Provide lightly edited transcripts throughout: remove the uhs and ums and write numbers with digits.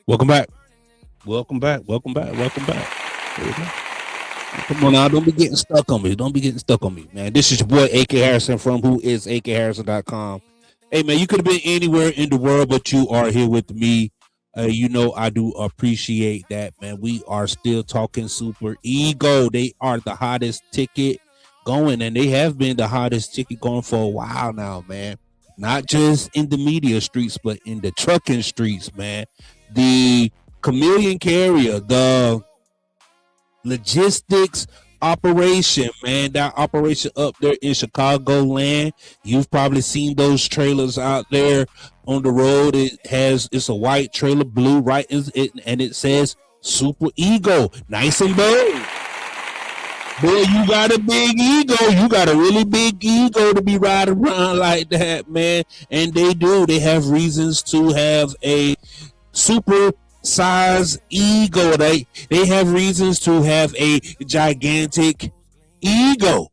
Welcome back. Welcome back. Welcome back. Welcome back. There we go. Come on now. Don't be getting stuck on me. Don't be getting stuck on me, man. This is your boy, AK Harrison from who is akharrison.com. Hey, man, you could have been anywhere in the world, but you are here with me. I do appreciate that, man. We are still talking Super Ego. They are the hottest ticket going, and they have been the hottest ticket going for a while now, man. Not just in the media streets, but in the trucking streets, man. The chameleon carrier, the logistics operation, man. That operation up there in Chicagoland. You've probably seen those trailers out there on the road. It's a white trailer, blue, right? And it says Super Ego. Nice and bold. Boy, you got a big ego. You got a really big ego to be riding around like that, man. And they do. They have reasons to have a super size ego. They have reasons to have a gigantic ego.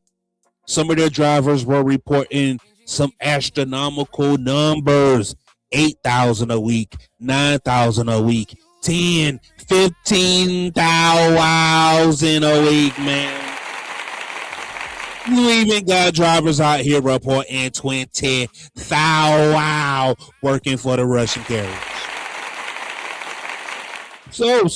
Some of their drivers were reporting some astronomical numbers: 8,000 a week, 9,000 a week, 10, 15,000 a week, man. You even got drivers out here reporting 20,000 working for the Russian carriers. So,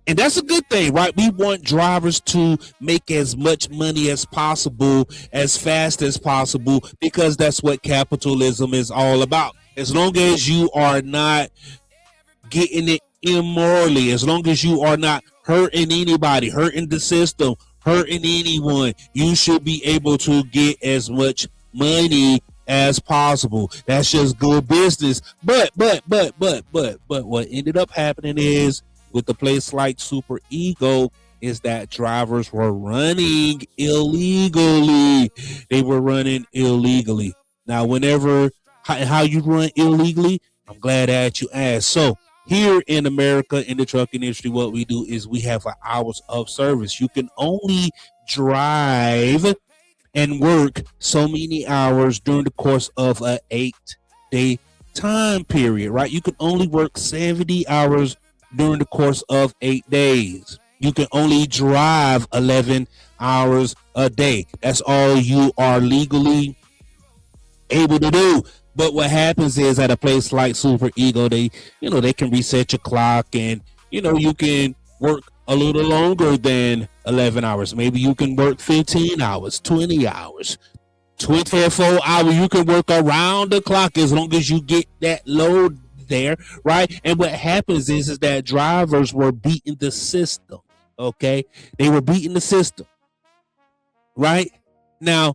and that's a good thing, right? We want drivers to make as much money as possible, as fast as possible, because that's what capitalism is all about. As long as you are not getting it immorally, as long as you are not hurting anybody, hurting the system, hurting anyone, you should be able to get as much money as possible. That's just good business. But what ended up happening is, with the place like Super Ego, is that drivers were running illegally. They were running illegally. Now, how you run illegally, I'm glad that you asked. So here in America, in the trucking industry, what we do is we have hours of service. You can only drive and work so many hours during the course of an 8-day time period, right? You can only work 70 hours during the course of 8 days. You can only drive 11 hours a day. That's all you are legally able to do. But what happens is, at a place like Super Ego, they can reset your clock, and you can work a little longer than 11 hours. Maybe you can work 15 hours, 20 hours, 24 hours. You can work around the clock as long as you get that load there, right? And what happens is that drivers were beating the system, okay? They were beating the system, right? Now,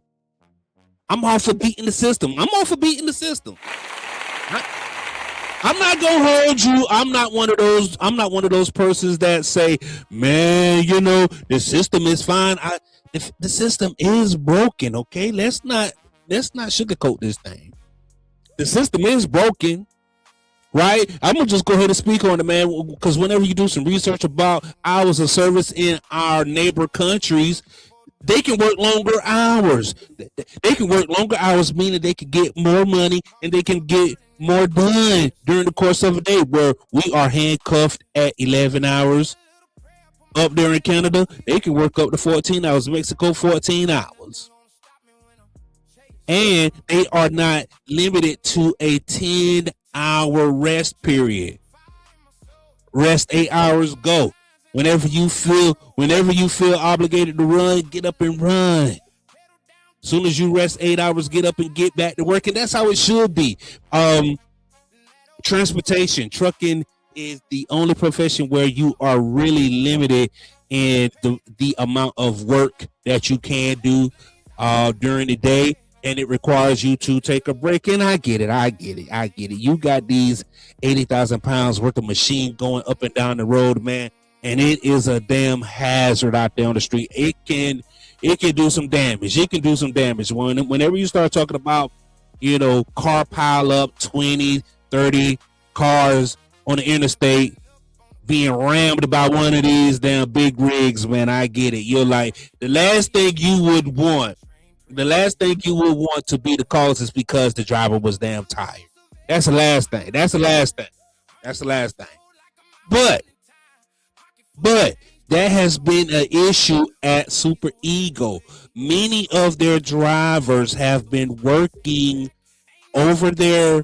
I'm all for beating the system. I'm not gonna hold you. I'm not one of those persons that say, man, the system is fine. If the system is broken, okay, let's not sugarcoat this thing. The system is broken, right? I'm gonna just go ahead and speak on it, man, because whenever you do some research about hours of service in our neighbor countries, they can work longer hours. They can work longer hours, meaning they can get more money and they can get more done during the course of a day. Where we are handcuffed at 11 hours up there in Canada, they can work up to 14 hours. Mexico, 14 hours. And they are not limited to a 10-hour rest period. Rest 8 hours, go. Whenever you feel obligated to run, get up and run. As soon as you rest 8 hours, get up and get back to work. And that's how it should be. Transportation, trucking is the only profession where you are really limited in the amount of work that you can do during the day. And it requires you to take a break. And I get it. You got these 80,000 pounds worth of machine going up and down the road, man. And it is a damn hazard out there on the street. It can do some damage. Whenever you start talking about, car pile up, 20, 30 cars on the interstate being rammed by one of these damn big rigs, man, I get it. You're like, the last thing you would want to be the cause is because the driver was damn tired. That's the last thing. That's the last thing. That's the last thing. But But that has been an issue at Super Ego. Many of their drivers have been working over their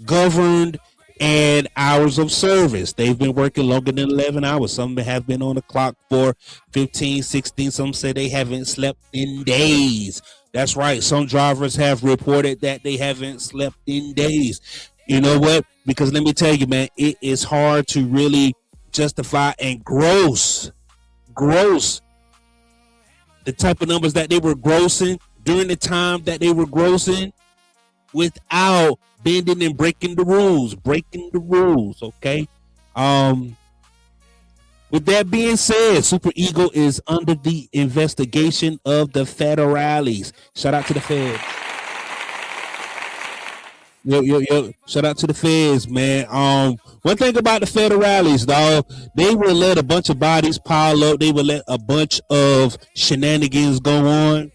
governed and hours of service. They've been working longer than 11 hours. Some have been on the clock for 15, 16. Some say they haven't slept in days. That's right. Some drivers have reported that they haven't slept in days. You know what? Because let me tell you, man, it is hard to really justify and gross the type of numbers that they were grossing during the time that they were grossing without bending and breaking the rules. Okay. With that being said, Super Ego is under the investigation of the federales. Shout out to the feds. Yo. Shout out to the feds, man. One thing about the federales, dog, they will let a bunch of bodies pile up. They will let a bunch of shenanigans go on.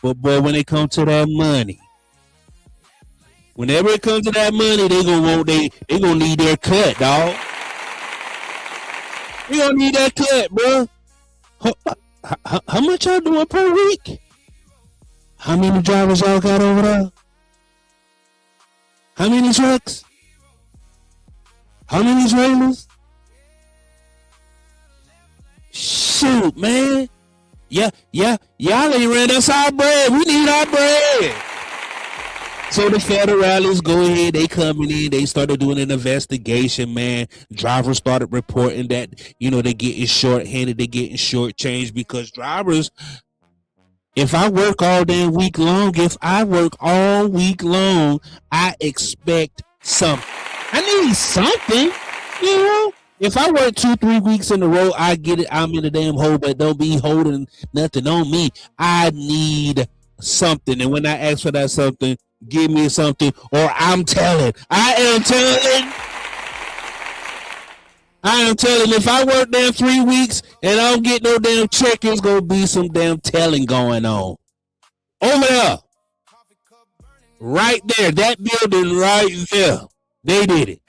But boy, when it comes to that money, whenever it comes to that money, they gonna need their cut, dog. They gonna need that cut, bro. How much y'all doing per week? How many drivers y'all got over there? How many trucks? How many trailers? Shoot, man. Yeah. Y'all ain't ran us our bread. We need our bread. So the federales go ahead, they coming in, they started doing an investigation, man. Drivers started reporting that, they're getting short-handed, they're getting short-changed because drivers, if I work all week long, I expect something. I need something, If I work 2-3 weeks in a row, I get it. I'm in a damn hole, but don't be holding nothing on me. I need something. And when I ask for that something, give me something, or I'm telling. I am telling. If I work damn 3 weeks and I don't get no damn check, it's gonna be some damn telling going on. Over there. Right there. That building right there. They did it.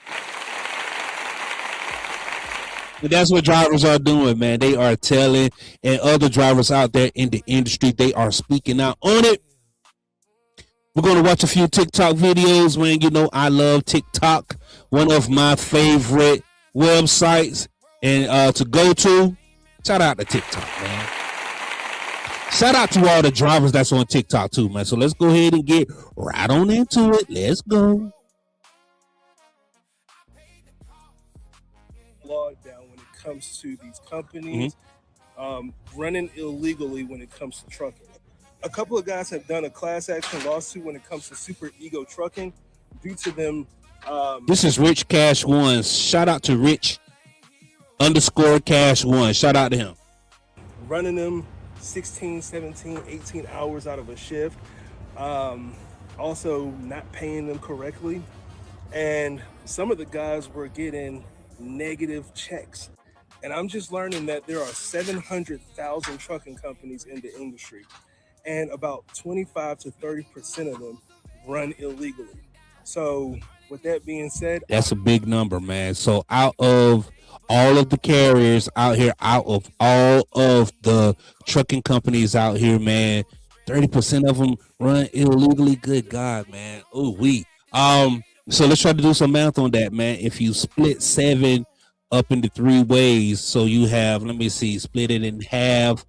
And that's what drivers are doing, man. They are telling, and other drivers out there in the industry, they are speaking out on it. We're going to watch a few TikTok videos, man. I love TikTok, one of my favorite websites and to go to. Shout out to TikTok, man. Shout out to all the drivers that's on TikTok too, man. So let's go ahead and get right on into it. Let's go. Down when it comes to these companies running illegally when it comes to trucking. A couple of guys have done a class action lawsuit when it comes to Super Ego Trucking due to them. This is Rich Cash One. Shout out to Rich _ Cash One. Shout out to him. Running them 16, 17, 18 hours out of a shift. Also not paying them correctly. And some of the guys were getting negative checks. And I'm just learning that there are 700,000 trucking companies in the industry. And about 25 to 30% of them run illegally. So with that being said, that's a big number, man. So out of all of the carriers out here, out of all of the trucking companies out here, man, 30% of them run illegally. Good God, man. Oh, so let's try to do some math on that, man. If you split 7 up into 3 ways, so you have, split it in half.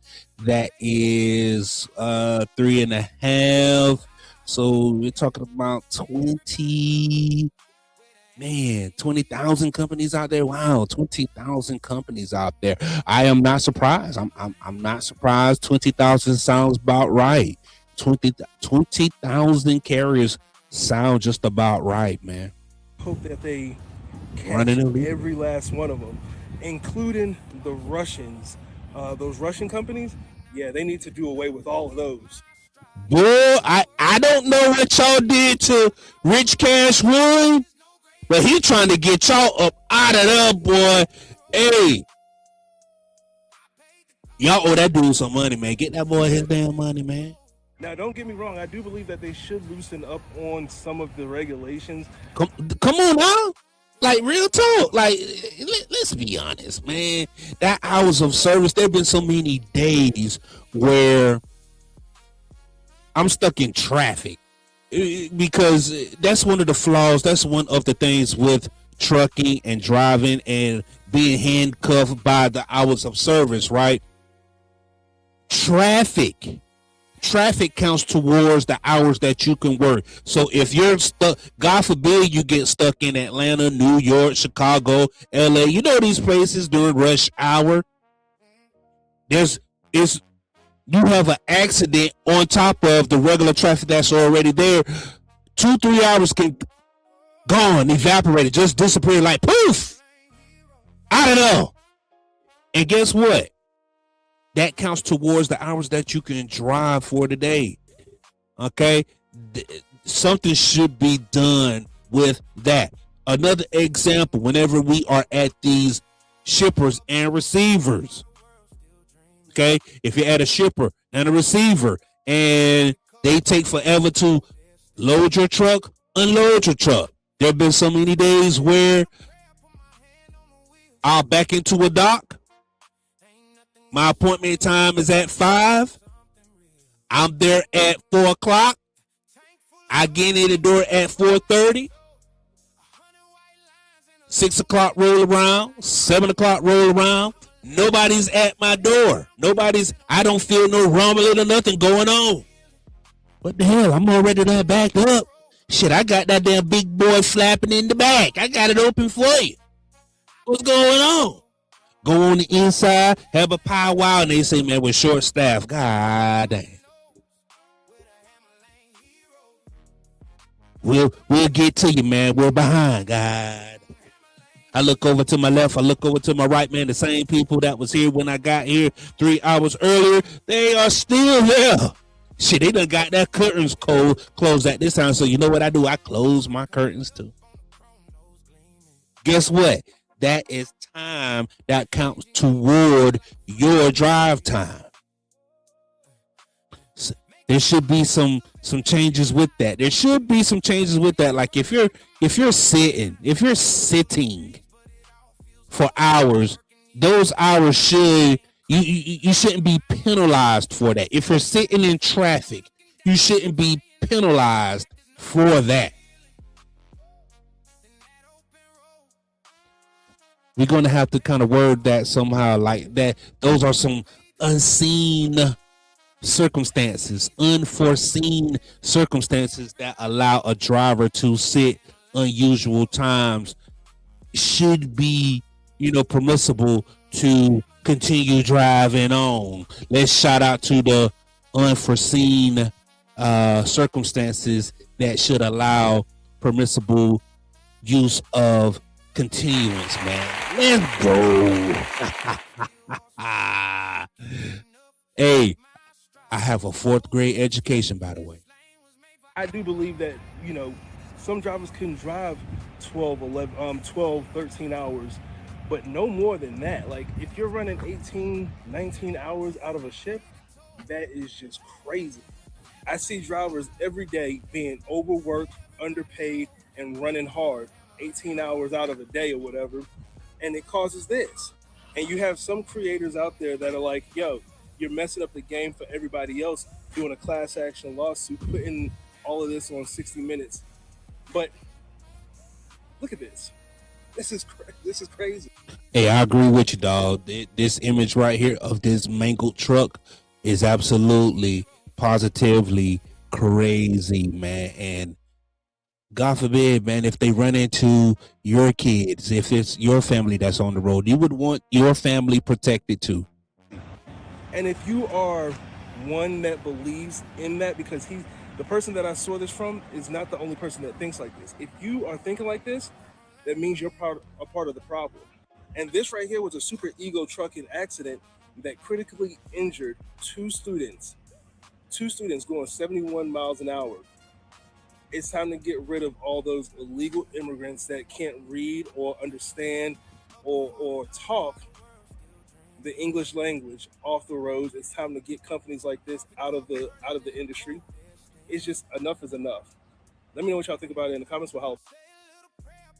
That is 3.5. So we're talking about 20,000 companies out there. Wow, 20,000 companies out there. I am not surprised. I'm not surprised. 20,000 sounds about right. 20,000 carriers sound just about right, man. Hope that they catch every last one of them, including the Russians. Those Russian companies, they need to do away with all of those. Boy, I don't know what y'all did to Rich Cash One, but he trying to get y'all up out of there, boy. Hey, y'all owe that dude some money, man. Get that boy his damn money, man. Now, don't get me wrong. I do believe that they should loosen up on some of the regulations. Come, come on now. Like real talk. Like let's be honest, man. That hours of service. There've been so many days where I'm stuck in traffic because that's one of the flaws. That's one of the things with trucking and driving and being handcuffed by the hours of service. Right? Traffic counts towards the hours that you can work. So if you're stuck, God forbid you get stuck in Atlanta, New York, Chicago, LA, you know these places during rush hour, there's is you have an accident on top of the regular traffic that's already there. 2-3 hours can gone, evaporated, just disappear like poof. I don't know. And guess what? That counts towards the hours that you can drive for the day. Okay? Something should be done with that. Another example, whenever we are at these shippers and receivers. Okay? If you're at a shipper and a receiver and they take forever to load your truck, unload your truck. There have been so many days where I'll back into a dock. My appointment time is at 5. I'm there at 4 o'clock. I get in the door at 4:30. 6 o'clock roll around. 7 o'clock roll around. Nobody's at my door. I don't feel no rumbling or nothing going on. What the hell? I'm already done backed up. Shit, I got that damn big boy flapping in the back. I got it open for you. What's going on? Go on the inside, have a powwow, and they say, man, we're short staffed. God damn. We'll get to you, man. We're behind, God. I look over to my left, I look over to my right, man. The same people that was here when I got here 3 hours earlier, they are still there. Shit, they done got their curtains closed at this time. So you know what I do? I close my curtains too. Guess what? That is time that counts toward your drive time. So there should be some changes with that. There should be some changes with that. Like if you're sitting for hours, those hours you shouldn't be penalized for that. If you're sitting in traffic, you shouldn't be penalized for that. We're going to have to kind of word that somehow like that. Those are some unseen circumstances, unforeseen circumstances that allow a driver to sit unusual times. Should be, permissible to continue driving on. Let's shout out to the unforeseen circumstances that should allow permissible use of continuance, man. Let's go. Hey, I have a 4th grade education, by the way. I do believe that, some drivers can drive 12, 13 hours, but no more than that. Like, if you're running 18, 19 hours out of a shift, that is just crazy. I see drivers every day being overworked, underpaid, and running hard 18 hours out of a day or whatever, and it causes this. And you have some creators out there that are like, yo, you're messing up the game for everybody else doing a class action lawsuit, putting all of this on 60 Minutes. But look at this. This is crazy. Hey, I agree with you, dog. This image right here of this mangled truck is absolutely, positively crazy, man. And God forbid, man, if they run into your kids, if it's your family that's on the road, you would want your family protected too. And if you are one that believes in that, because the person that I saw this from is not the only person that thinks like this. If you are thinking like this, that means you're a part of the problem. And this right here was a super ego trucking accident that critically injured two students going 71 miles an hour. It's time to get rid of all those illegal immigrants that can't read or understand or talk the English language off the roads. It's time to get companies like this out of the industry. It's just enough is enough. Let me know what y'all think about it in the comments. Will help.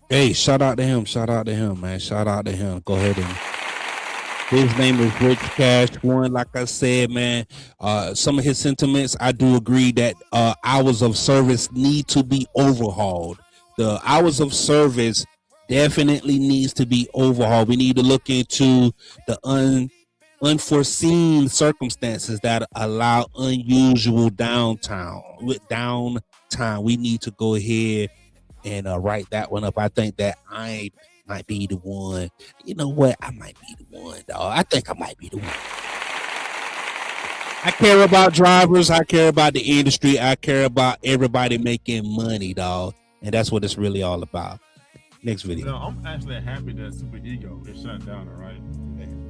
Hey, shout out to him. Shout out to him, man. Shout out to him. Go ahead and his name is Rich Cash One. Like I said, man, some of his sentiments, I do agree that hours of service need to be overhauled. The hours of service definitely needs to be overhauled. We need to look into the unforeseen circumstances that allow unusual downtime. With downtime, we need to go ahead and write that one up. I think that I might be the one. You know what? I might be the one, dog. I think I might be the one. I care about drivers. I care about the industry. I care about everybody making money, dog. And that's what it's really all about. Next video. You know, I'm actually happy that Super Ego is shut down, all right?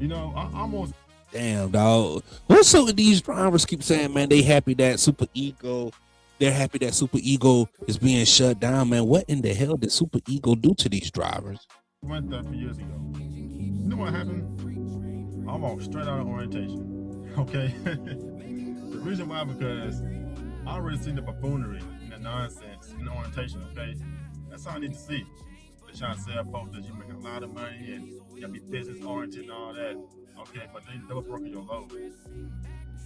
You know, I almost... Damn, dog. What's up with these drivers keep saying, man, they happy that Super Ego, they're happy that Super Ego is being shut down, man. What in the hell did Super Ego do to these drivers? Went there a few years ago. You know what happened? I walked straight out of orientation, okay? The reason why, because I already seen the buffoonery and the nonsense in the orientation, okay? That's all I need to see. They're trying to sell folks that you're making a lot of money and you gotta be business oriented and all that. Okay, but they double broken your load.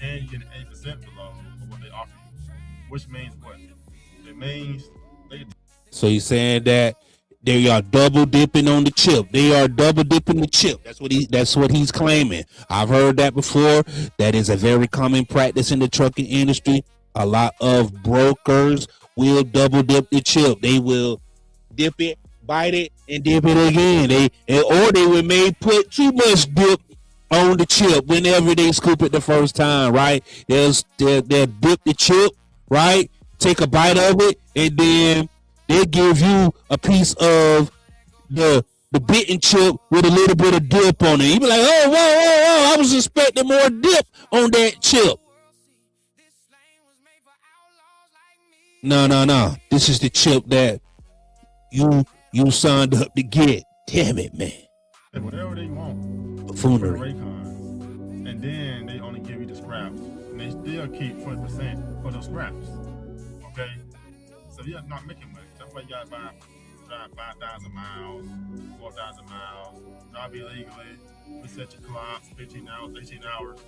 And you get 8% below of what they offer you. Which means what? It means they... So you're saying that they are double dipping on the chip. They are double dipping the chip. That's what he's claiming. I've heard that before. That is a very common practice in the trucking industry. A lot of brokers will double dip the chip. They will dip it, bite it, and dip it again. They may put too much dip on the chip whenever they scoop it the first time, right? They'll dip the chip, right? Take a bite of it, and then they give you a piece of the bitten chip with a little bit of dip on it. You be like, oh, whoa, I was expecting more dip on that chip. No. This is the chip that you signed up to get. Damn it, man. And whatever they want. Buffoonery. And then they only give you the scraps. And they still keep 20% for those scraps. Okay? So you're not making money. That's why you gotta drive 5,000 miles, 4,000 miles, drive illegally, reset your clocks, 15 hours, 18 hours.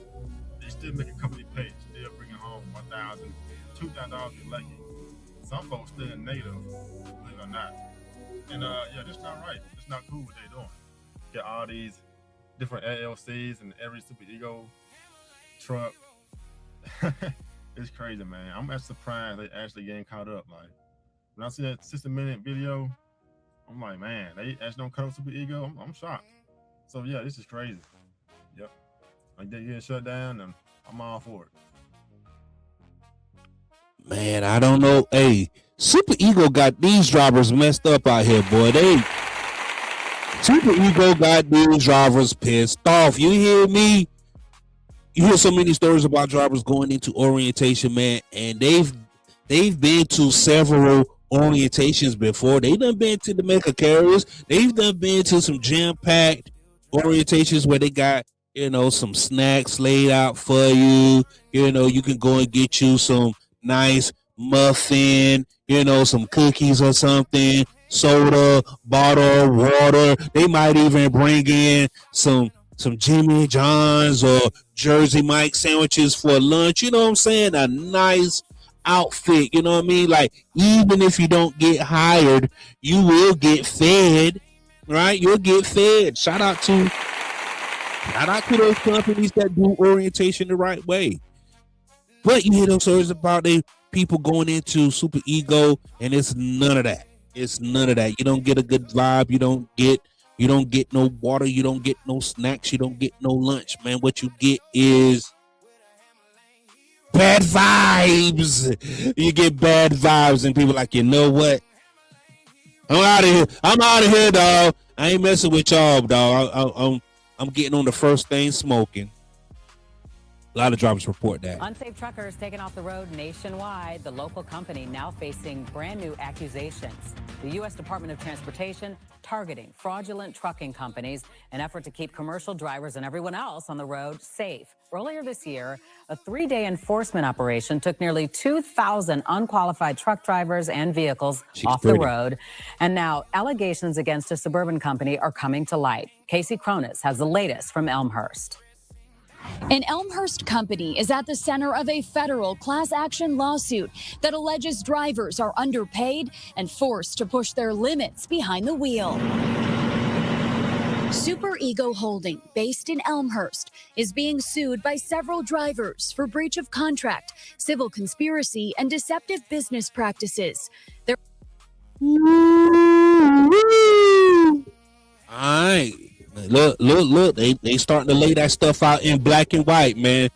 They still make a company pay, still bringing home $1,000, $2,000 in lucky. Some folks still in negative, believe it or not. And yeah, that's not right. It's not cool what they're doing. Get all these different LLCs and every Super Ego truck. It's crazy, man. I'm actually surprised they actually getting caught up. Like, when I see that 60-minute video, I'm like, man, they actually don't cut up Super Ego. I'm shocked. So yeah, this is crazy. Yep. Like they getting shut down, and I'm all for it. Man, I don't know. Hey, Super Ego got these drivers messed up out here, boy. Super Ego got these drivers pissed off. You hear me? You hear so many stories about drivers going into orientation, man, and they've been to several orientations before. They done been to the mega carriers. They've done been to some jam-packed orientations where they got, some snacks laid out for you. You can go and get you some nice muffin, some cookies or something, soda, bottle, water. They might even bring in some Jimmy John's or Jersey Mike sandwiches for lunch. You know what I'm saying? A nice outfit. You know what I mean? Like, even if you don't get hired, you will get fed, right? You'll get fed. Shout out to those companies that do orientation the right way. But you hear those stories about people going into Super Ego, and it's none of that. It's none of that. You don't get a good vibe. You don't get no water. You don't get no snacks. You don't get no lunch, man. What you get is bad vibes. You get bad vibes, and people like, you know what? I'm out of here. I'm out of here, dog. I ain't messing with y'all, dog. I'm getting on the first thing smoking. A lot of drivers report that. Unsafe truckers taken off the road nationwide. The local company now facing brand new accusations. The U.S. Department of Transportation targeting fraudulent trucking companies, an effort to keep commercial drivers and everyone else on the road safe. Earlier this year, a 3-day enforcement operation took nearly 2,000 unqualified truck drivers and vehicles off the road. And now allegations against a suburban company are coming to light. Casey Cronus has the latest from Elmhurst. An Elmhurst company is at the center of a federal class action lawsuit that alleges drivers are underpaid and forced to push their limits behind the wheel. Super Ego Holding, based in Elmhurst, is being sued by several drivers for breach of contract, civil conspiracy, and deceptive business practices. All right. Look. They starting to lay that stuff out in black and white, man.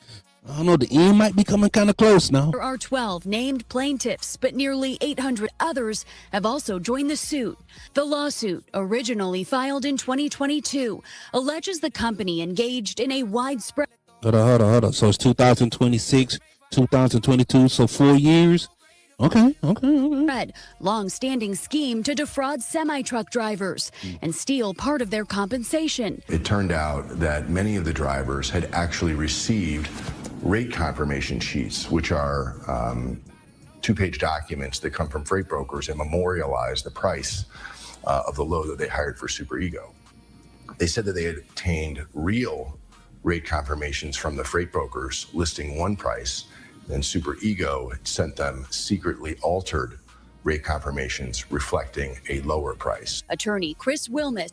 I don't know, the end might be coming kind of close now. There are 12 named plaintiffs, but nearly 800 others have also joined the suit. The lawsuit, originally filed in 2022, alleges the company engaged in a widespread... Hold on. So it's 2026, 2022, so 4 years? Okay. long-standing scheme to defraud semi-truck drivers and steal part of their compensation. It turned out that many of the drivers had actually received rate confirmation sheets, which are 2-page documents that come from freight brokers and memorialize the price of the load that they hired for Super Ego. They said that they had obtained real rate confirmations from the freight brokers listing one price. Then Super Ego had sent them secretly altered rate confirmations reflecting a lower price. Attorney Chris Wilmus.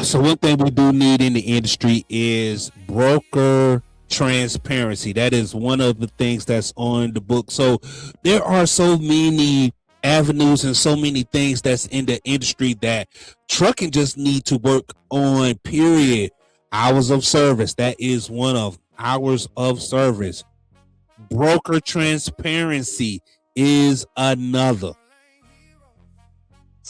So one thing we do need in the industry is broker transparency. That is one of the things that's on the book. So there are so many avenues and so many things that's in the industry that trucking just need to work on, period. Hours of service, that is one of hours of service. Broker transparency is another.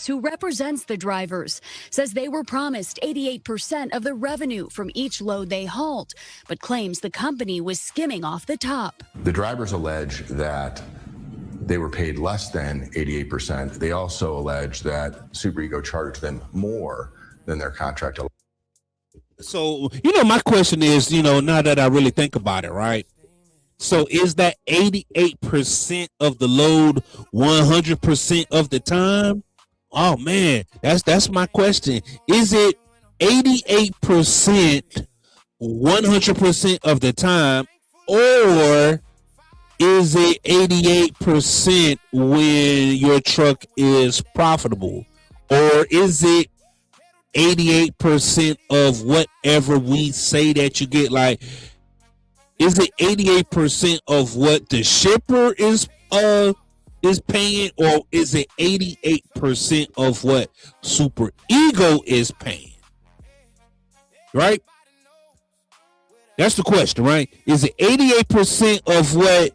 Who represents the drivers says they were promised 88% of the revenue from each load they hauled, but claims the company was skimming off the top. The drivers allege that they were paid less than 88%. They also allege that Super Ego charged them more than their contract. So, my question is, now that I really think about it, right? So is that 88% of the load 100% of the time? Oh man, that's my question. Is it 88% 100% of the time, or is it 88% when your truck is profitable, or is it 88% of whatever we say that you get? Like, is it 88% of what the shipper is paying, or is it 88% of what Super Ego is paying? Right? That's the question, right? Is it 88% of what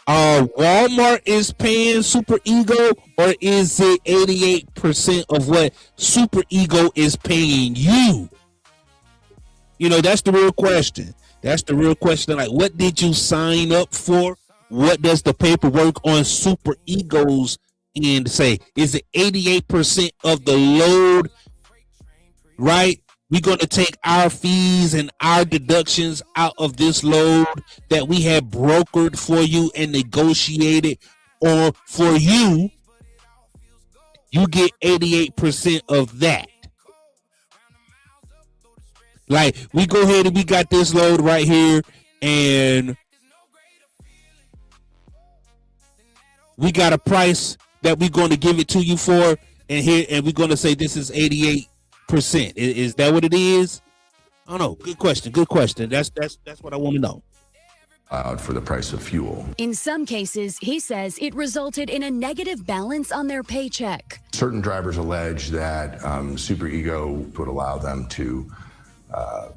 Walmart is paying Super Ego, or is it 88% of what Super Ego is paying you? That's the real question. That's the real question. Like, what did you sign up for? What does the paperwork on Super Ego's end say? Is it 88% of the load, right? We're going to take our fees and our deductions out of this load that we have brokered for you and negotiated, or for you, you get 88% of that. Like, we go ahead and we got this load right here, and we got a price that we're going to give it to you for, and we're going to say this is 88%. Is that what it is? I don't know. Good question. That's what I want to know. For the price of fuel. In some cases, he says it resulted in a negative balance on their paycheck. Certain drivers allege that Super Ego would allow them to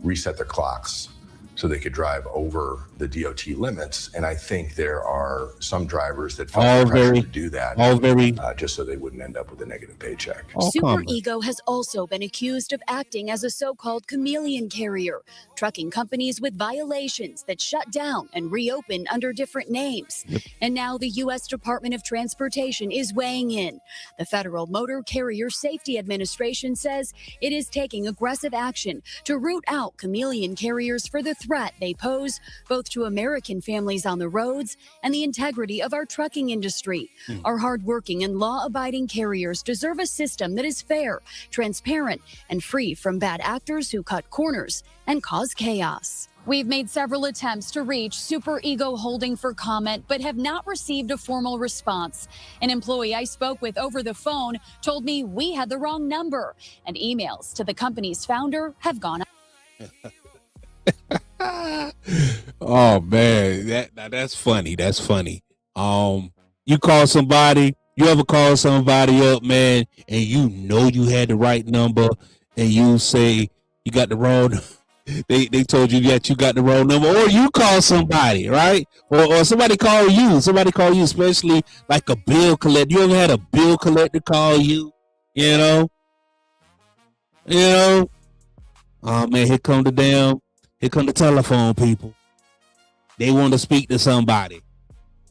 reset their clocks so they could drive over the DOT limits. And I think there are some drivers that All felt the pressure very- to do that just so they wouldn't end up with a negative paycheck. Super common. Ego has also been accused of acting as a so-called chameleon carrier, trucking companies with violations that shut down and reopen under different names. And now the U.S. Department of Transportation is weighing in. The Federal Motor Carrier Safety Administration says it is taking aggressive action to root out chameleon carriers for the threat they pose both to American families on the roads and the integrity of our trucking industry. Our hardworking and law-abiding carriers deserve a system that is fair, transparent, and free from bad actors who cut corners and cause chaos. We've made several attempts to reach Super Ego Holding for comment, but have not received a formal response. An employee I spoke with over the phone told me we had the wrong number, and emails to the company's founder have gone Oh man, that's funny. That's funny. You call somebody, you ever call somebody up, man, and you know you had the right number, and you say you got the wrong. They told you that you got the wrong number, or you call somebody, right? Or somebody call you. Somebody call you, especially like a bill collector. You ever had a bill collector call you? You know. Oh man, here come the telephone people. They want to speak to somebody.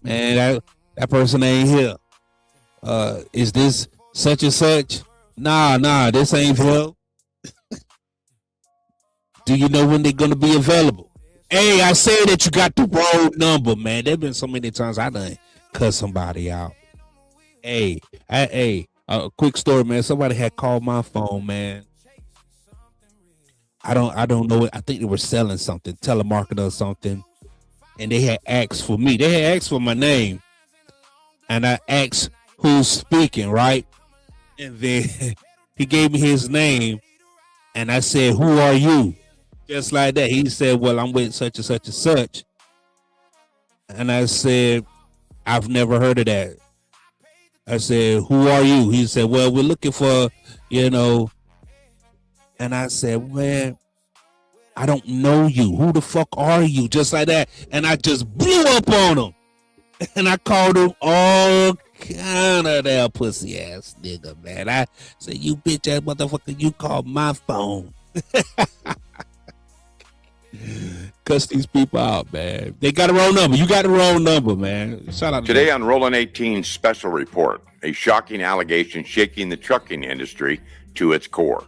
Man, that person ain't here. Is this such and such? Nah, this ain't him. Do you know when they're gonna be available? Hey, I say that you got the wrong number, man. There's been so many times I done cut somebody out. Hey, a quick story, man. Somebody had called my phone, man. I don't know. I think they were selling something, telemarketer or something, and they had asked for me. They had asked for my name, and I asked who's speaking, right? And then he gave me his name, and I said, "Who are you?" Just like that. He said, "Well, I'm with such and such and such," and I said, "I've never heard of that." I said, "Who are you?" He said, "Well, we're looking for, And I said, "Man, I don't know you. Who the fuck are you?" Just like that. And I just blew up on him. And I called him all kind of that pussy ass nigga, man. I said, "You bitch ass motherfucker, you called my phone." Cuss these people out, man. They got the wrong number. You got the wrong number, man. Shout out to Today them. on Roland 18's special report, a shocking allegation shaking the trucking industry to its core.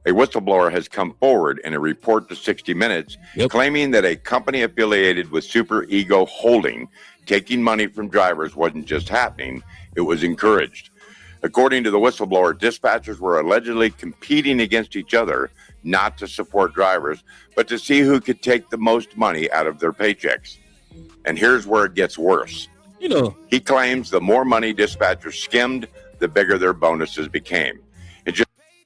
A whistleblower has come forward in a report to 60 Minutes claiming that a company affiliated with Super Ego Holding taking money from drivers wasn't just happening, it was encouraged. According to the whistleblower, dispatchers were allegedly competing against each other, not to support drivers, but to see who could take the most money out of their paychecks. And here's where it gets worse. He claims the more money dispatchers skimmed, the bigger their bonuses became.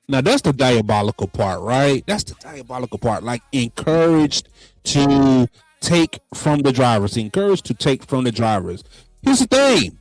Now, that's the diabolical part, right? That's the diabolical part. Like, encouraged to take from the drivers. Encouraged to take from the drivers. Here's the thing.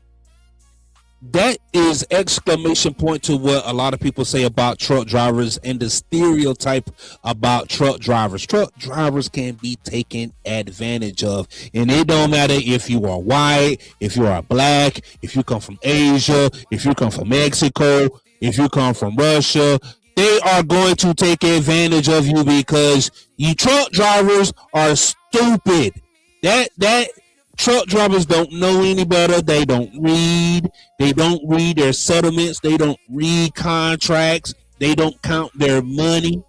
That is exclamation point to what a lot of people say about truck drivers and the stereotype about truck drivers. Truck drivers can be taken advantage of. And it don't matter if you are white, if you are black, if you come from Asia, if you come from Mexico, if you come from Russia. They are going to take advantage of you because you truck drivers are stupid. That truck drivers don't know any better. They don't read. They don't read their settlements. They don't read contracts. They don't count their money.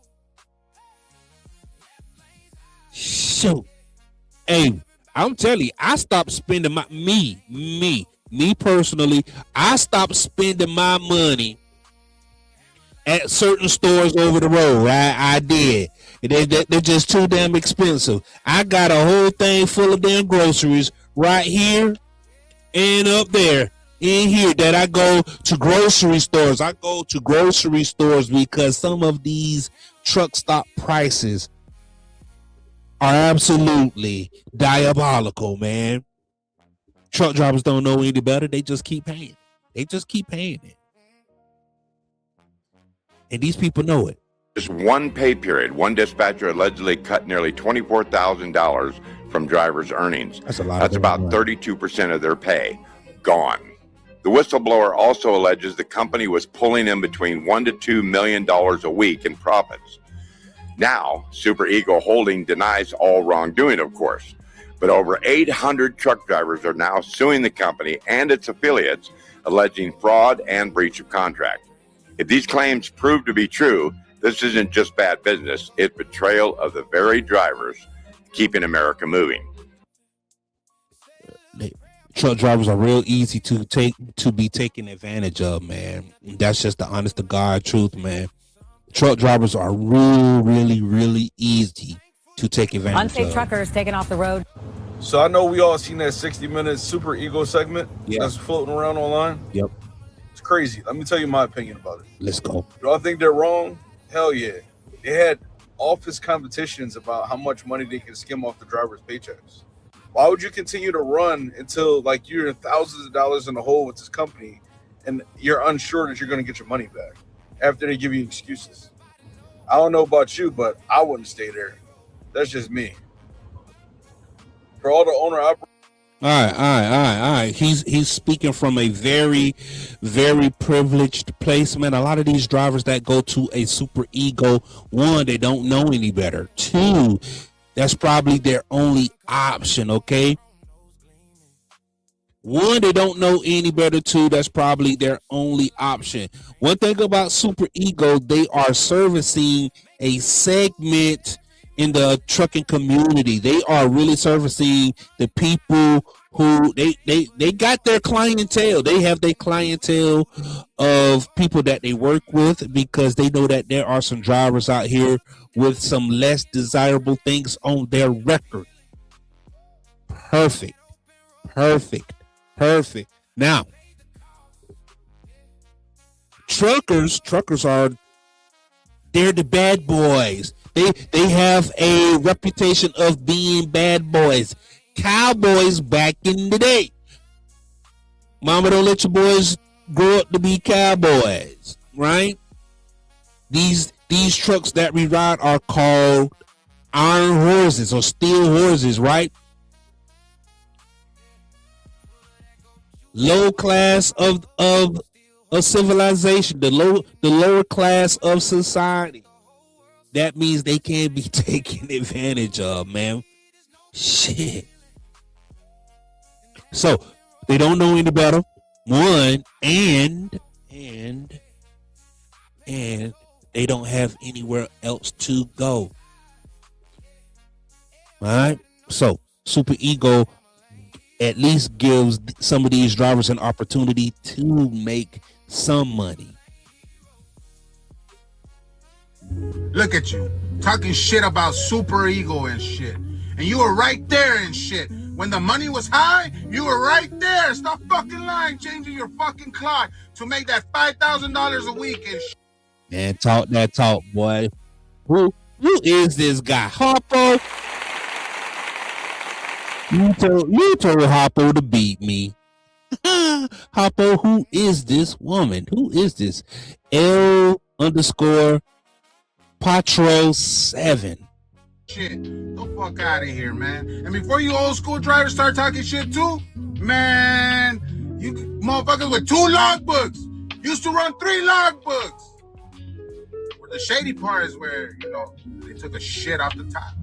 Shoot. Hey, I'm telling you, I stopped spending me personally, I stopped spending my money at certain stores over the road. I did. They're just too damn expensive. I got a whole thing full of damn groceries right here and up there in here that I go to grocery stores. I go to grocery stores because some of these truck stop prices are absolutely diabolical, man. Truck drivers don't know any better. They just keep paying. They just keep paying it. And these people know it. Just one pay period, one dispatcher allegedly cut nearly $24,000 from drivers' earnings. That's a lot. That's about 32% of their pay gone. The whistleblower also alleges the company was pulling in between $1 to $2 million a week in profits. Now, Super Eagle Holding denies all wrongdoing, of course, but over 800 truck drivers are now suing the company and its affiliates, alleging fraud and breach of contract. If these claims prove to be true, this isn't just bad business, it's betrayal of the very drivers keeping America moving. Truck drivers are real easy to be taken advantage of, man. That's just the honest to God truth, man. Truck drivers are really easy to take advantage Unsafe of. truckers taken off the road. So I know we all seen that 60 Minutes Super Ego segment that's floating around online. Yep. It's crazy. Let me tell you my opinion about it. Let's go. Do I think they're wrong? Hell yeah. They had office competitions about how much money they can skim off the drivers' paychecks. Why would you continue to run until like you're in thousands of dollars in the hole with this company and you're unsure that you're going to get your money back after they give you excuses? I don't know about you, but I wouldn't stay there. That's just me. For all the owner operators. All right. He's speaking from a very privileged place, man. A lot of these drivers that go to a Super Ego, one, they don't know any better. Two, that's probably their only option, okay? One, they don't know any better. Two, that's probably their only option. One thing about Super Ego, they are servicing a segment in the trucking community. They are really servicing the people who they got their clientele. They have their clientele of people that they work with, because they know that there are some drivers out here with some less desirable things on their record. Perfect. Now, truckers are, they're the bad boys. They have a reputation of being bad boys. Cowboys back in the day. Mama, don't let your boys grow up to be cowboys, right? These trucks that we ride are called iron horses or steel horses, right? Low class of civilization, the lower class of society. That means they can't be taken advantage of, man. Shit. So they don't know any better. One, and they don't have anywhere else to go. All right. So Super Ego at least gives some of these drivers an opportunity to make some money. Look at you, talking shit about Super Ego and shit. And you were right there and shit. When the money was high, you were right there. Stop fucking lying, changing your fucking clock to make that $5,000 a week and shit. Man, talk that talk, boy. Who is this guy? Harpo? You told Harpo to beat me. Harpo, who is this woman? Who is this? L_Patro7. Shit, the fuck out of here, man. And before you old school drivers start talking shit too, man, you motherfuckers with 2 logbooks used to run 3 logbooks. Where the shady part is where, you know, they took a shit off the top.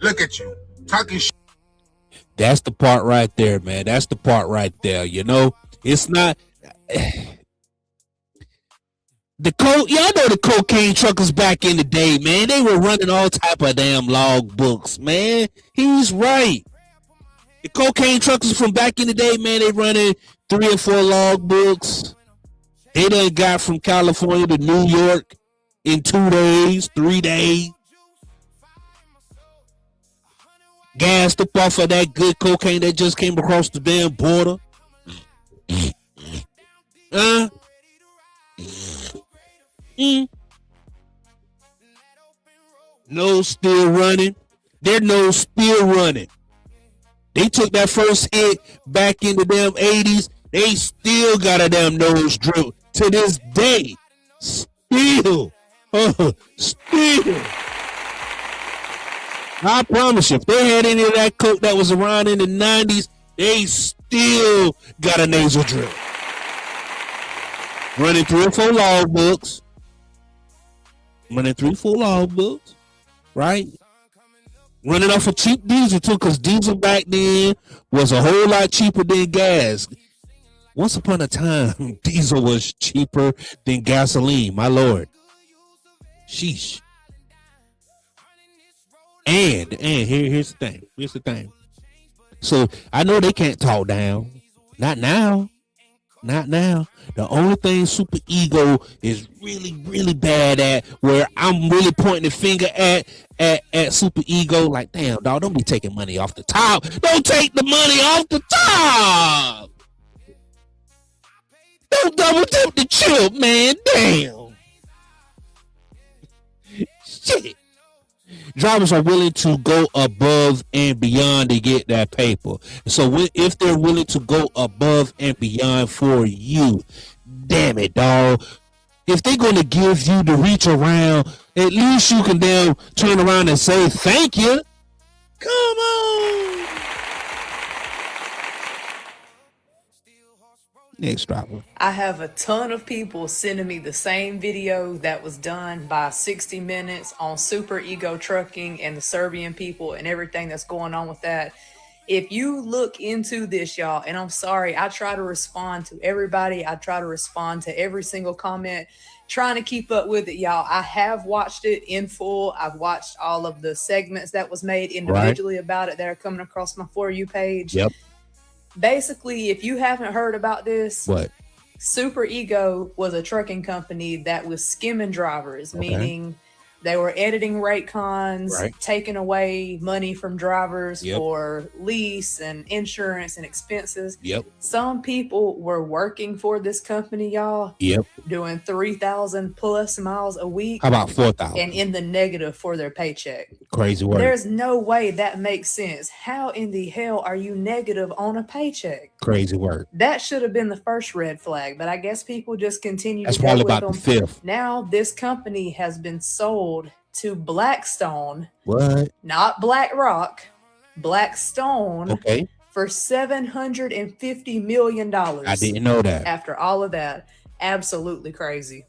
Look at you, talking shit. That's the part right there, man. That's the part right there. You know, it's not y'all know the cocaine truckers back in the day, man. They were running all type of damn log books, man. He's right. The cocaine truckers from back in the day, man, they running 3 or 4 log books. They done got from California to New York in 2 days, 3 days. Gassed up off of that good cocaine that just came across the damn border. No still running. They're no still running. They took that first hit back in the damn 80s. They still got a damn nose drip to this day. Still. Still. I promise you, if they had any of that coke that was around in the 90s, they still got a nasal drip. Running 3 or 4 logbooks. Running 3 or 4 logbooks, right? Running off a cheap diesel too, because diesel back then was a whole lot cheaper than gas. Once upon a time, diesel was cheaper than gasoline, my lord. Sheesh. And here's the thing. So I know they can't talk down. Not now. The only thing Super Ego is really, really bad at, where I'm really pointing the finger at Super Ego, like, damn, dog, don't be taking money off the top. Don't take the money off the top. Don't double dip the chip, man. Damn. Shit. Drivers are willing to go above and beyond to get that paper. So if they're willing to go above and beyond for you, damn it, dog. If they're going to give you the reach around, at least you can then turn around and say thank you. Come on. Next driver. I have a ton of people sending me the same video that was done by 60 Minutes on Super Ego Trucking and the Serbian people and everything that's going on with that. If you look into this, y'all, and I'm sorry, I try to respond to everybody. I try to respond to every single comment, trying to keep up with it, y'all. I have watched it in full. I've watched all of the segments that was made individually about it that are coming across my For You page. Yep. Basically, if you haven't heard about this, What? Super Ego was a trucking company that was skimming drivers, meaning they were editing rate cons, taking away money from drivers for lease and insurance and expenses. Some people were working for this company, y'all, doing 3,000 plus miles a week. How about 4,000? And in the negative for their paycheck. Crazy work. There's no way that makes sense. How in the hell are you negative on a paycheck? Crazy work. That should have been the first red flag, but I guess people just continue That's to go probably with about them. the 5th. Now this company has been sold to Blackstone. What? Not BlackRock, Blackstone. Okay. For $750 million. I didn't know that. After all of that, absolutely crazy.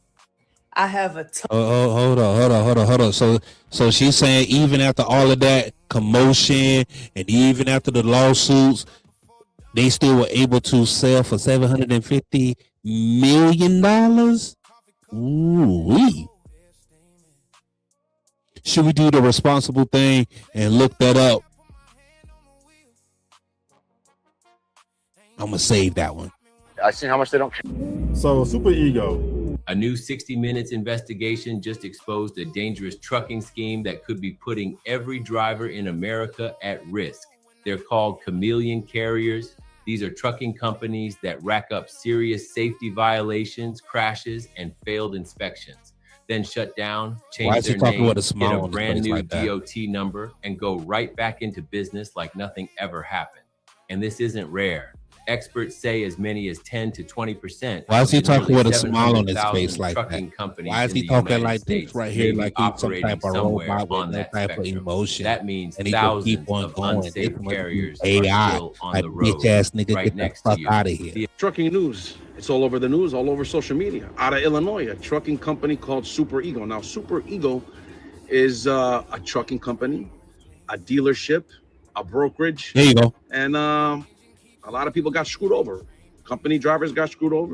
I have a ton. Hold on. So she's saying even after all of that commotion and even after the lawsuits, they still were able to sell for $750 million. Ooh. Should we do the responsible thing and look that up? I'm gonna save that one. I see how much they don't. So Super Ego. A new 60 Minutes investigation just exposed a dangerous trucking scheme that could be putting every driver in America at risk. They're called chameleon carriers. These are trucking companies that rack up serious safety violations, crashes, and failed inspections. Then shut down, change their name, get a brand new DOT number, and go right back into business like nothing ever happened. And this isn't rare. Experts say as many as 10 to 20%. Why is he talking with a smile on his face like that? Companies Why is he talking like this right here, like he's some type of robot with no type of emotion? That means and he thousands keep on of going. unsafe carriers AI, are still on like the road, bitch ass nigga, right get the fuck out of here. Trucking news. It's all over the news, all over social media. Out of Illinois, a trucking company called Super Ego. Now, Super Ego is a trucking company, a dealership, a brokerage. There you go. And a lot of people got screwed over. Company drivers got screwed over.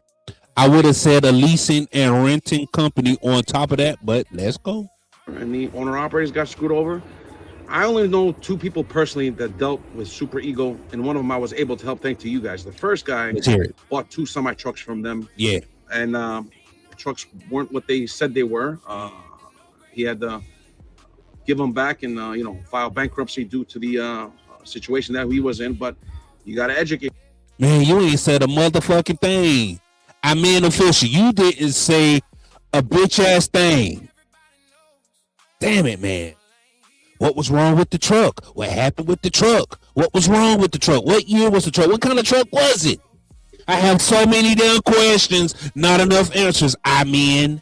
I would have said a leasing and renting company on top of that, but let's go. And the owner-operators got screwed over. I only know 2 people personally that dealt with Super Ego, and one of them I was able to help thanks to you guys. The first guy bought 2 semi-trucks from them. Yeah. And the trucks weren't what they said they were. He had to give them back and, file bankruptcy due to the situation that he was in. But you got to educate. Man, you ain't said a motherfucking thing. I mean, official, you didn't say a bitch ass thing. Damn it, man. What was wrong with the truck? What happened with the truck? What was wrong with the truck? What year was the truck? What kind of truck was it? I have so many damn questions, not enough answers. I mean,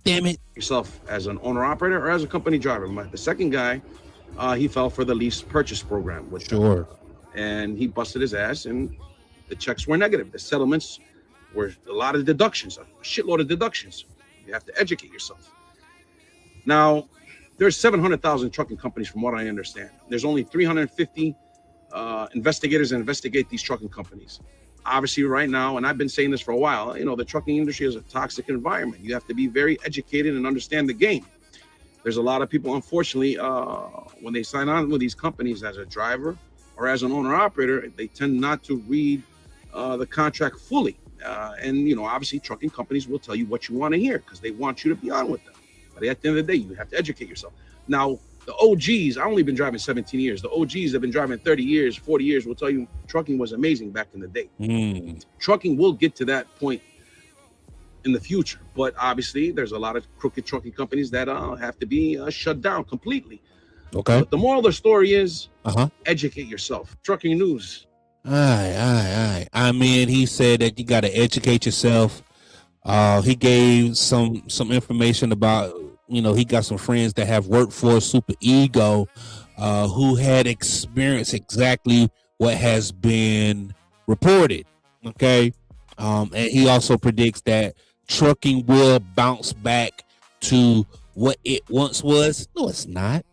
Damn it. Yourself as an owner operator or as a company driver. The second guy, he fell for the lease purchase program. Sure. And he busted his ass, and the checks were negative. The settlements were a lot of deductions, a shitload of deductions. You have to educate yourself. Now, there's 700,000 trucking companies from what I understand. There's only 350 investigators that investigate these trucking companies. Obviously right now, and I've been saying this for a while, the trucking industry is a toxic environment. You have to be very educated and understand the game. There's a lot of people, unfortunately, when they sign on with these companies as a driver or as an owner operator, they tend not to read the contract fully. And obviously trucking companies will tell you what you want to hear because they want you to be on with them. But at the end of the day, you have to educate yourself. Now, the OGs, I've only been driving 17 years. The OGs that have been driving 30 years, 40 years will tell you trucking was amazing back in the day. Trucking will get to that point in the future. But obviously, there's a lot of crooked trucking companies that have to be shut down completely. Okay. But the moral of the story is educate yourself. Trucking news. Aye. I mean, he said that you got to educate yourself. He gave some information about, he got some friends that have worked for Super Ego, who had experienced exactly what has been reported. Okay. And he also predicts that trucking will bounce back to what it once was. No, it's not.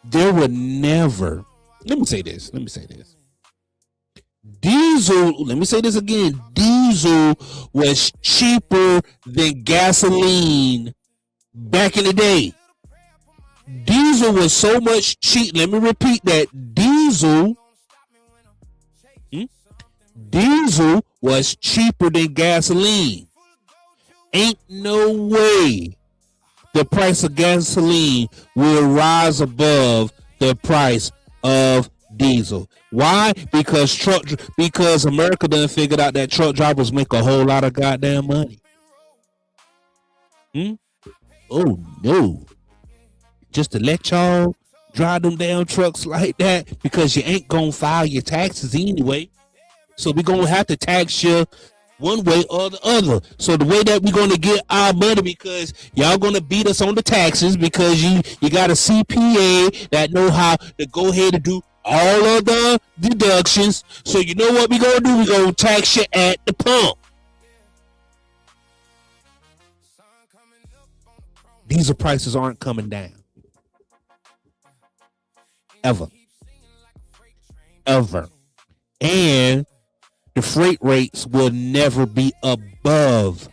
There were never, let me say this. Diesel, let me say this again. Diesel was cheaper than gasoline back in the day. Diesel was so much cheap. Let me repeat that. Diesel was cheaper than gasoline. Ain't no way the price of gasoline will rise above the price of diesel. Why? Because America done figured out that truck drivers make a whole lot of goddamn money. Oh no. Just to let y'all drive them damn trucks like that because you ain't gonna file your taxes anyway. So we gonna have to tax you one way or the other. So the way that we're gonna get our money, because y'all gonna beat us on the taxes because you got a CPA that know how to go ahead and do all of the deductions. So you know what we're gonna do? We're gonna tax you at the pump. Diesel prices aren't coming down. Ever. And the freight rates will never be above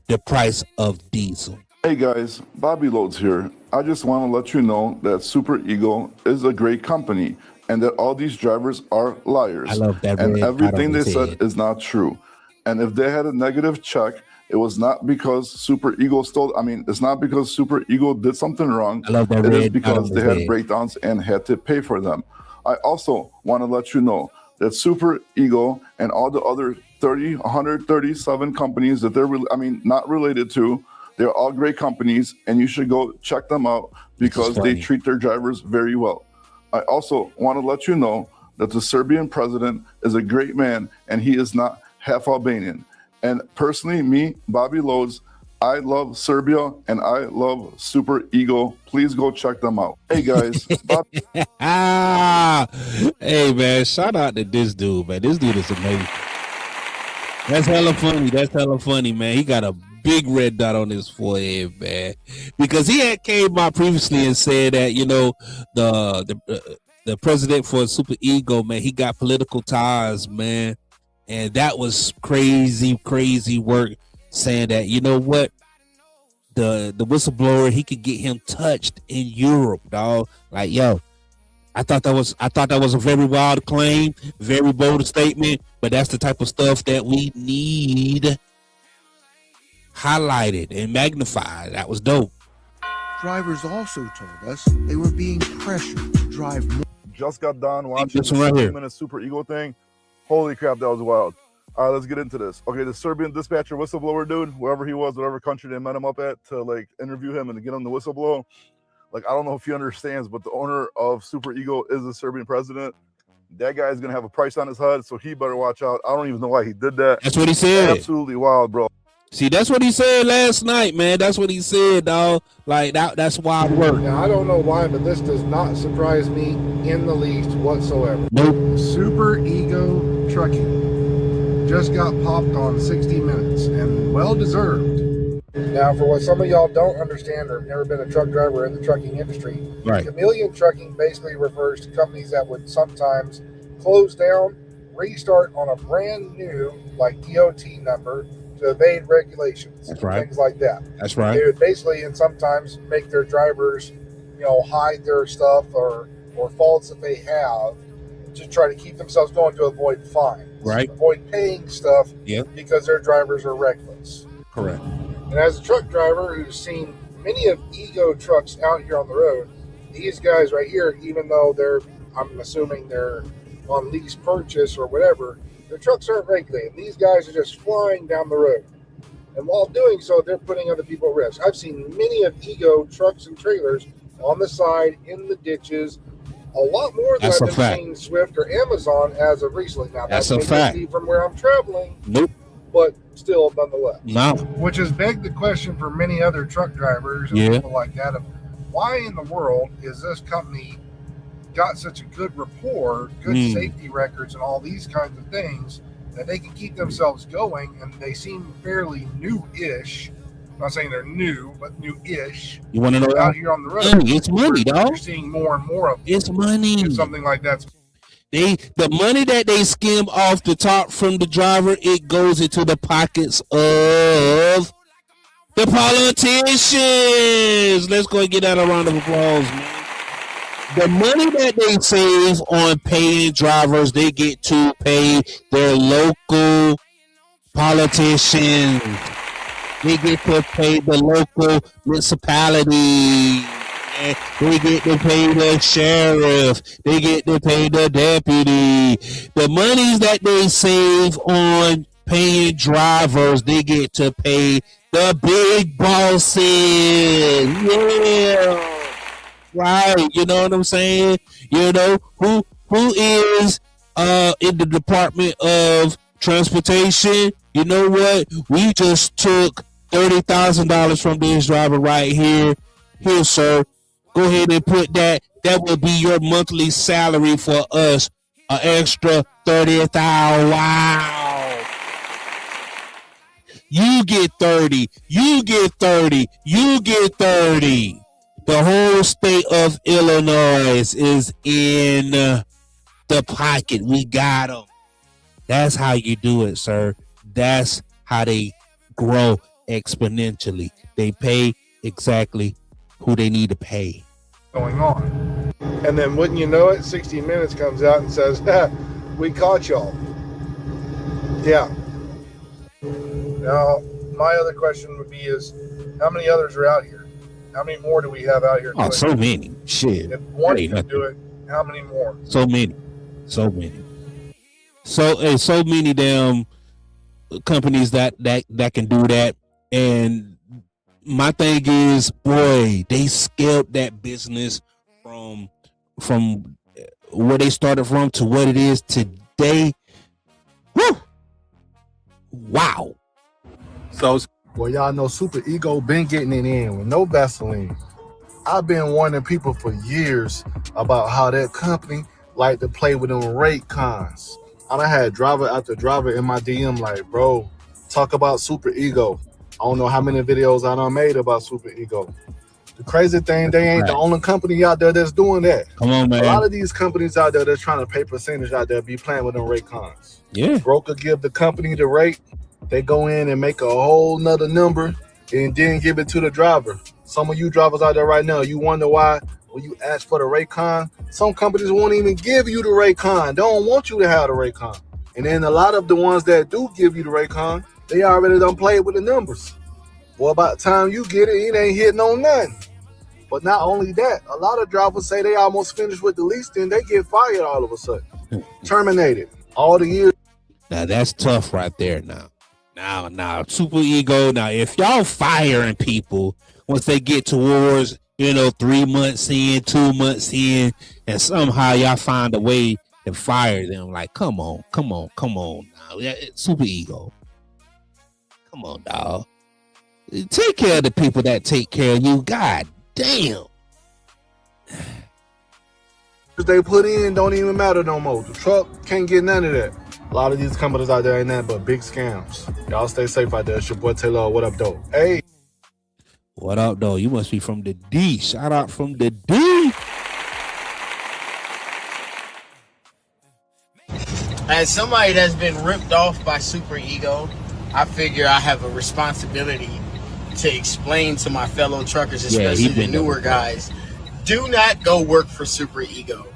the price of diesel. Hey guys, Bobby Loads here. I just want to let you know that Super Ego is a great company and that all these drivers are liars. I love that. And everything they said is not true. And if they had a negative check, it was not because Super Ego it's not because Super Ego did something wrong. I love that. It is because they had breakdowns and had to pay for them. I also want to let you know that Super Ego and all the other 137 companies that they're not related to, they're all great companies, and you should go check them out because they treat their drivers very well. I also want to let you know that the Serbian president is a great man, and he is not half Albanian. And personally, me, Bobby Loads, I love Serbia and I love Super Ego. Please go check them out. Hey guys. Hey man, shout out to this dude, man. This dude is amazing. That's hella funny, man. He got a big red dot on his forehead, man. Because he had came out previously and said that, the president for Super Ego, man, he got political ties, man. And that was crazy work, saying that, you know what, the whistleblower, he could get him touched in Europe, dog. Like, yo, I thought that was a very wild claim, very bold statement, but that's the type of stuff that we need highlighted and magnified. That was dope. Drivers also told us they were being pressured to drive more. Just got done watching this one right here. 60-minute Super Ego thing. Holy crap, that was wild. All right, let's get into this. Okay, the Serbian dispatcher whistleblower dude, whoever he was, whatever country they met him up at to interview him and to get him the whistleblow. I don't know if he understands, but the owner of Super Ego is the Serbian president. That guy's gonna have a price on his head, so he better watch out. I don't even know why he did that. That's what he said. Absolutely wild, bro. See, that's what he said last night, man. That's what he said, dog. Like that's why I work. Now, I don't know why, but this does not surprise me in the least whatsoever. Nope. Super Ego Trucking just got popped on 60 Minutes, and well deserved. Now, for what some of y'all don't understand or have never been a truck driver in the trucking industry, Right. chameleon trucking basically refers to companies that would sometimes close down, restart on a brand new, like DOT number, to evade regulations. That's right. Things like that. That's right. They would basically and sometimes make their drivers, hide their stuff or faults that they have to try to keep themselves going to avoid fines. Right. Avoid paying stuff Yep. because their drivers are reckless. Correct. And as a truck driver who's seen many of Ego trucks out here on the road, these guys right here, even though I'm assuming they're on lease purchase or whatever, their trucks aren't regulated. These guys are just flying down the road. And while doing so, they're putting other people at risk. I've seen many of Ego trucks and trailers on the side, in the ditches, a lot more than That's I've a been fact. seeing Swift or Amazon as of recently. Now, That's a may fact. be from where I'm traveling, Nope. but still, nonetheless. No. Which has begged the question for many other truck drivers and Yeah. people like that of why in the world is this company got such a good rapport, good safety records, and all these kinds of things that they can keep themselves going, and they seem fairly new-ish. I'm not saying they're new, but new-ish. You want to know out here on the road? Money. It's money, dog. You're seeing more and more of It's money. if something like that's The money that they skim off the top from the driver, it goes into the pockets of the politicians. Let's go and get that a round of applause, man. The money that they save on paying drivers, they get to pay their local politicians. They get to pay the local municipality. They get to pay the sheriff. They get to pay the deputy. The monies that they save on paying drivers, they get to pay the big bosses. Yeah. Right. You know what I'm saying? You know, who is in the Department of Transportation? You know what? We just took $30,000 from this driver right here. Here, sir. Go ahead and put that. That will be your monthly salary for us. An extra $30,000. Wow. You get 30. You get 30. You get 30. The whole state of Illinois is in the pocket. We got them. That's how you do it, sir. That's how they grow exponentially. They pay exactly who they need to pay. going on. And then wouldn't you know it, 60 Minutes comes out and says, we caught y'all. Yeah. Now, my other question would be is, how many others are out here? How many more do we have out here? Oh, so many. Shit. If one Hey, can do it, how many more? So many. So many. So many damn companies that can do that. And my thing is, boy, they scaled that business from where they started from to what it is today. Woo! Wow. So, well, y'all know Super Ego been getting it in with no Vaseline. I've been warning people for years about how that company like to play with them rate cons. I done had driver after driver in my DM like, bro, talk about Super Ego. I don't know how many videos I done made about Super Ego. The crazy thing, they ain't the only company out there that's doing that. Come on, man. A lot of these companies out there that's trying to pay percentage out there be playing with them rate cons. Yeah. Broker give the company the rate. They go in and make a whole nother number and then give it to the driver. Some of you drivers out there right now, you wonder why when you ask for the rate con, some companies won't even give you the rate con. They don't want you to have the rate con. And then a lot of the ones that do give you the rate con, they already done played with the numbers. Well, by the time you get it, it ain't hitting on nothing. But not only that, a lot of drivers say they almost finished with the lease, then they get fired all of a sudden. Terminated. All the years. Now that's tough right there now. Now, Super Ego. Now, if y'all firing people once they get towards, 3 months in, 2 months in, and somehow y'all find a way to fire them, like, come on now. Yeah, Super Ego. Come on, dog. Take care of the people that take care of you. God damn. They put in don't even matter no more. The truck can't get none of that. A lot of these companies out there ain't nothing but big scams. Y'all stay safe out there. It's your boy Taylor. What up, though? Hey. What up, though? You must be from the D. Shout out from the D. As somebody that's been ripped off by Super Ego, I figure I have a responsibility to explain to my fellow truckers, especially the newer guys, do not go work for Super Ego.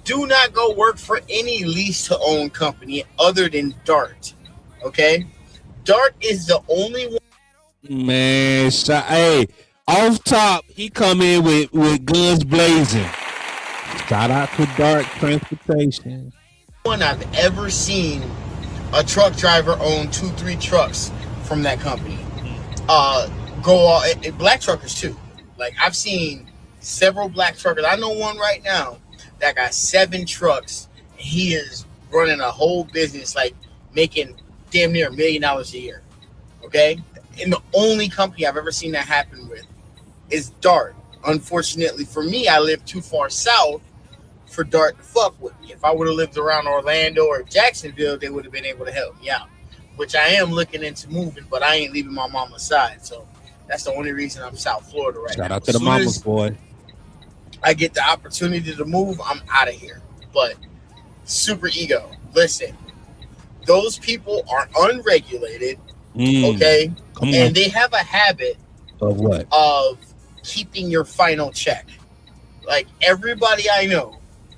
Do not go work for any lease-to-own company other than Dart, okay? Dart is the only one. Man, hey, off top, he come in with guns blazing. Shout out to Dart Transportation. One I've ever seen a truck driver own 2-3 trucks from that company. Go all black truckers too. Like I've seen several black truckers. I know one right now that got 7 trucks. And he is running a whole business, like making damn near $1 million a year. Okay, and the only company I've ever seen that happen with is Dart. Unfortunately for me, I live too far south for Dart to fuck with me. If I would have lived around Orlando or Jacksonville, they would have been able to help me out, which I am looking into moving, but I ain't leaving my mama's side. So that's the only reason I'm South Florida right now. Shout out to the mama's boy. I get the opportunity to move, I'm out of here. But Super Ego, listen, those people are unregulated, okay? And they have a habit of what? Of keeping your final check. Like everybody I know,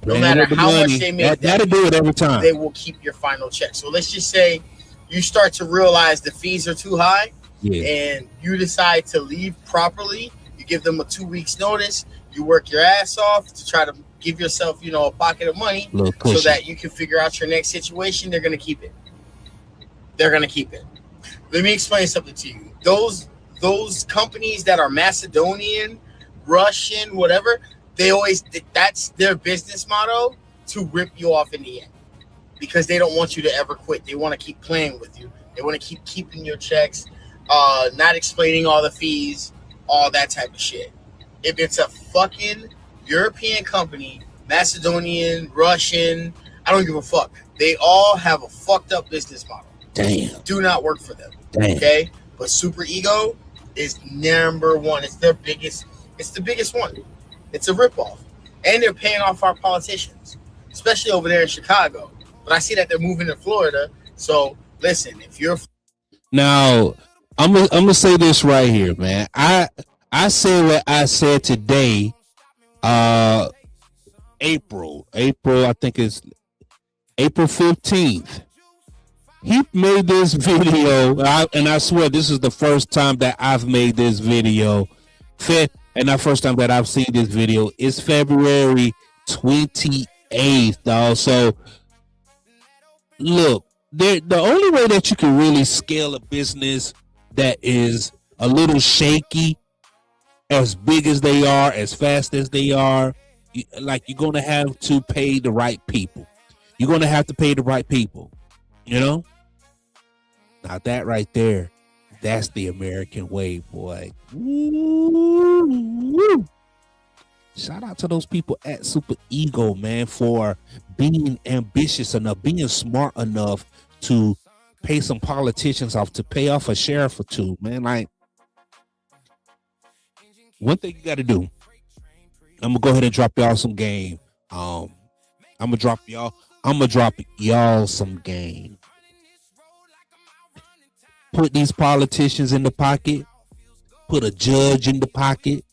no matter how much they make, that'll do it every time. They will keep your final check. So let's just say you start to realize the fees are too high, and you decide to leave properly. You give them a 2 weeks notice. You work your ass off to try to give yourself, a pocket of money so that you can figure out your next situation. They're gonna keep it. They're gonna keep it. Let me explain something to you. Those companies that are Macedonian, Russian, whatever. That's their business motto, to rip you off in the end, because they don't want you to ever quit. They want to keep playing with you. They want to keep keeping your checks, not explaining all the fees, all that type of shit. If it's a fucking European company, Macedonian, Russian, I don't give a fuck. They all have a fucked up business model. Damn. Do not work for them. Damn. Okay? But Super Ego is number one. It's their biggest. It's the biggest one. It's a ripoff. And they're paying off our politicians, especially over there in Chicago. But I see that they're moving to Florida. So listen, if you're now, I'm gonna say this right here, man. I said what I said today. April, I think it's April 15th. He made this video, and I swear this is the first time that I've made this video. And the first time that I've seen this video is February 28th, dog. So, look, the only way that you can really scale a business that is a little shaky, as big as they are, as fast as they are, you're going to have to pay the right people. You're going to have to pay the right people, Now, that right there, that's the American way, boy. Woo. Shout out to those people at Super Ego, man, for being ambitious enough, being smart enough to pay some politicians off, to pay off a sheriff or two, man. Like, one thing you got to do, I'm gonna go ahead and drop y'all some game. I'm gonna drop y'all some game. Put these politicians in the pocket. Put a judge in the pocket.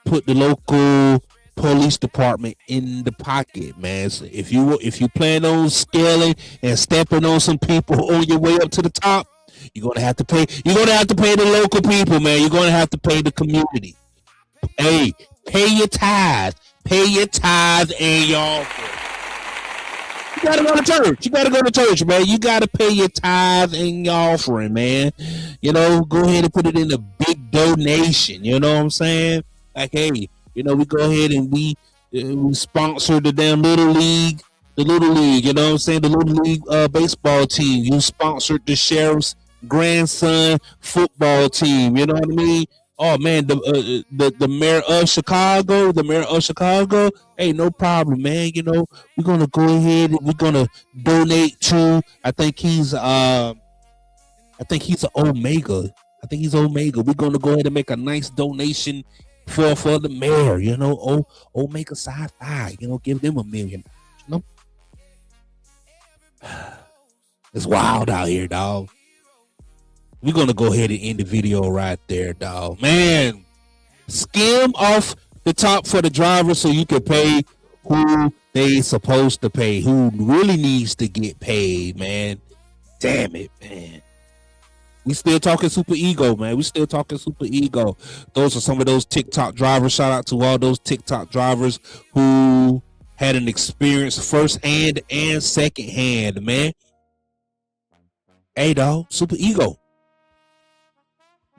Put the local police department in the pocket, man. So if you plan on scaling and stepping on some people on your way up to the top, you're gonna have to pay. You're gonna have to pay the local people, man. You're gonna have to pay the community. Hey, pay your tithe. Pay your tithe and y'all. You gotta go to church. Man. You gotta pay your tithe and your offering, man. Go ahead and put it in a big donation. You know what I'm saying? Like, hey, we go ahead and we sponsor the damn Little League the Little League, you know what I'm saying? The Little League baseball team. You sponsored the sheriff's grandson football team. You know what I mean? Oh man, the mayor of Chicago, hey, no problem, man. You know, we're gonna go ahead and we're gonna donate to. I think he's an Omega. We're gonna go ahead and make a nice donation for the mayor. You know, Omega Sci-Fi. You know, give them $1 million. You know, it's wild out here, dog. We're gonna go ahead and end the video right there, dog. Man, skim off the top for the driver so you can pay who they supposed to pay, who really needs to get paid, man. Damn it, man. We still talking Super Ego, man. Those are some of those TikTok drivers. Shout out to all those TikTok drivers who had an experience firsthand and secondhand, man. Hey, dog, Super Ego.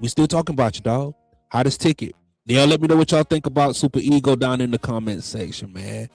We still talking about you, dog. Hottest ticket. Y'all let me know what y'all think about Super Ego down in the comment section, man.